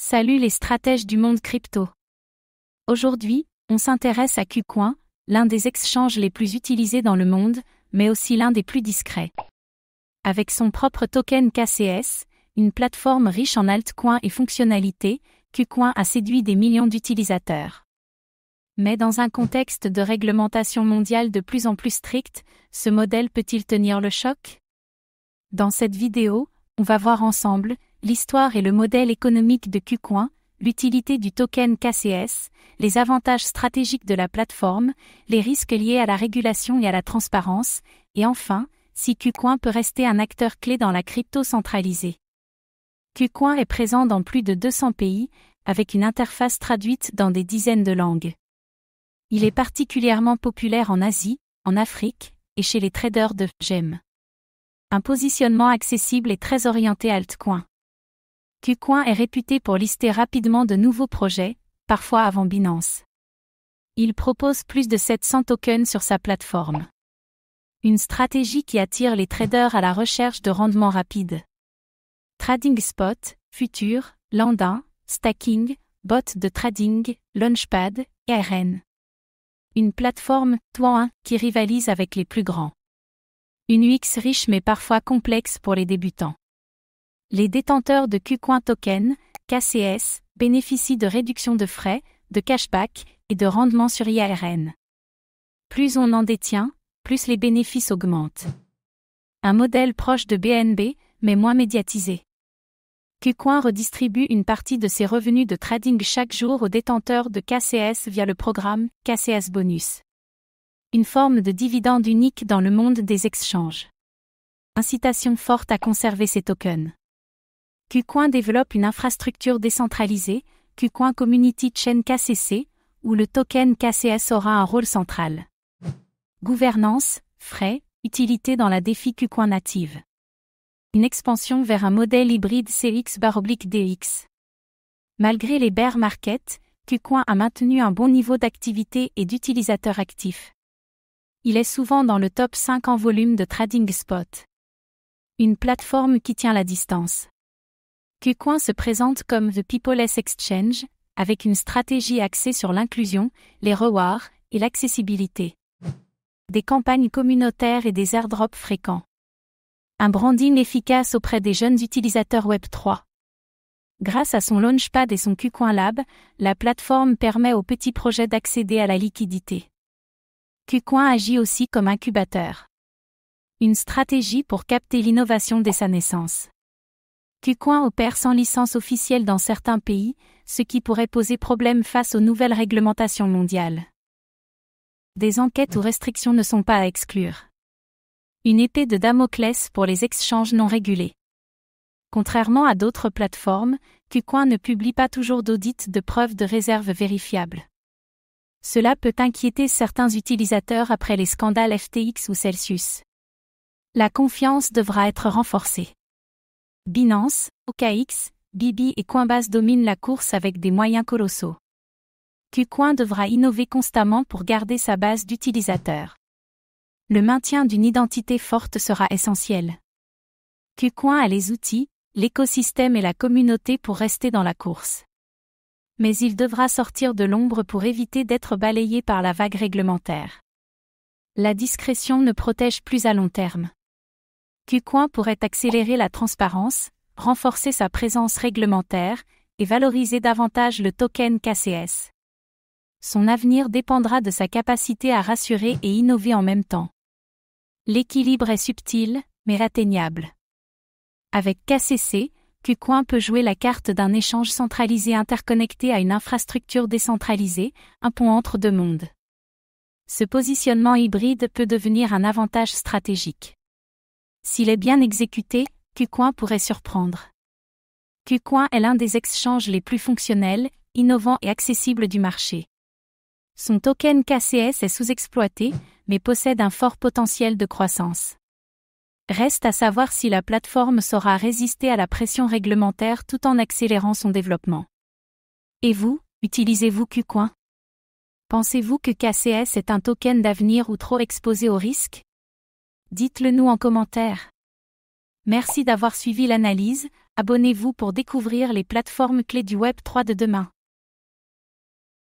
Salut les stratèges du monde crypto. Aujourd'hui, on s'intéresse à KuCoin, l'un des exchanges les plus utilisés dans le monde, mais aussi l'un des plus discrets. Avec son propre token KCS, une plateforme riche en altcoins et fonctionnalités, KuCoin a séduit des millions d'utilisateurs. Mais dans un contexte de réglementation mondiale de plus en plus stricte, ce modèle peut-il tenir le choc? Dans cette vidéo, on va voir ensemble l'histoire et le modèle économique de KuCoin, l'utilité du token KCS, les avantages stratégiques de la plateforme, les risques liés à la régulation et à la transparence, et enfin, si KuCoin peut rester un acteur clé dans la crypto centralisée. KuCoin est présent dans plus de 200 pays, avec une interface traduite dans des dizaines de langues. Il est particulièrement populaire en Asie, en Afrique, et chez les traders de GEM. Un positionnement accessible et très orienté altcoin. KuCoin est réputé pour lister rapidement de nouveaux projets, parfois avant Binance. Il propose plus de 700 tokens sur sa plateforme. Une stratégie qui attire les traders à la recherche de rendement rapide. Trading Spot, Future, Landing, Stacking, Bot de Trading, Launchpad, et ARN. Une plateforme, toi, qui rivalise avec les plus grands. Une UX riche mais parfois complexe pour les débutants. Les détenteurs de KuCoin Token, KCS, bénéficient de réductions de frais, de cashback et de rendement sur IARN. Plus on en détient, plus les bénéfices augmentent. Un modèle proche de BNB, mais moins médiatisé. KuCoin redistribue une partie de ses revenus de trading chaque jour aux détenteurs de KCS via le programme KCS Bonus. Une forme de dividende unique dans le monde des exchanges. Incitation forte à conserver ces tokens. KuCoin développe une infrastructure décentralisée, KuCoin Community Chain KCC, où le token KCS aura un rôle central. Gouvernance, frais, utilité dans la défi KuCoin native. Une expansion vers un modèle hybride CX/DX. Malgré les bear markets, KuCoin a maintenu un bon niveau d'activité et d'utilisateurs actifs. Il est souvent dans le top 5 en volume de Trading Spot. Une plateforme qui tient la distance. KuCoin se présente comme The People's Exchange, avec une stratégie axée sur l'inclusion, les rewards et l'accessibilité. Des campagnes communautaires et des airdrops fréquents. Un branding efficace auprès des jeunes utilisateurs Web3. Grâce à son Launchpad et son KuCoin Lab, la plateforme permet aux petits projets d'accéder à la liquidité. KuCoin agit aussi comme incubateur. Une stratégie pour capter l'innovation dès sa naissance. KuCoin opère sans licence officielle dans certains pays, ce qui pourrait poser problème face aux nouvelles réglementations mondiales. Des enquêtes ou restrictions ne sont pas à exclure. Une épée de Damoclès pour les exchanges non régulés. Contrairement à d'autres plateformes, KuCoin ne publie pas toujours d'audit de preuves de réserve vérifiables. Cela peut inquiéter certains utilisateurs après les scandales FTX ou Celsius. La confiance devra être renforcée. Binance, OKX, Bibi et Coinbase dominent la course avec des moyens colossaux. KuCoin devra innover constamment pour garder sa base d'utilisateurs. Le maintien d'une identité forte sera essentiel. KuCoin a les outils, l'écosystème et la communauté pour rester dans la course. Mais il devra sortir de l'ombre pour éviter d'être balayé par la vague réglementaire. La discrétion ne protège plus à long terme. KuCoin pourrait accélérer la transparence, renforcer sa présence réglementaire et valoriser davantage le token KCS. Son avenir dépendra de sa capacité à rassurer et innover en même temps. L'équilibre est subtil, mais atteignable. Avec KCC, KuCoin peut jouer la carte d'un échange centralisé interconnecté à une infrastructure décentralisée, un pont entre deux mondes. Ce positionnement hybride peut devenir un avantage stratégique. S'il est bien exécuté, KuCoin pourrait surprendre. KuCoin est l'un des exchanges les plus fonctionnels, innovants et accessibles du marché. Son token KCS est sous-exploité, mais possède un fort potentiel de croissance. Reste à savoir si la plateforme saura résister à la pression réglementaire tout en accélérant son développement. Et vous, utilisez-vous KuCoin? Pensez-vous que KCS est un token d'avenir ou trop exposé au risque? Dites-le nous en commentaire. Merci d'avoir suivi l'analyse. Abonnez-vous pour découvrir les plateformes clés du Web 3 de demain.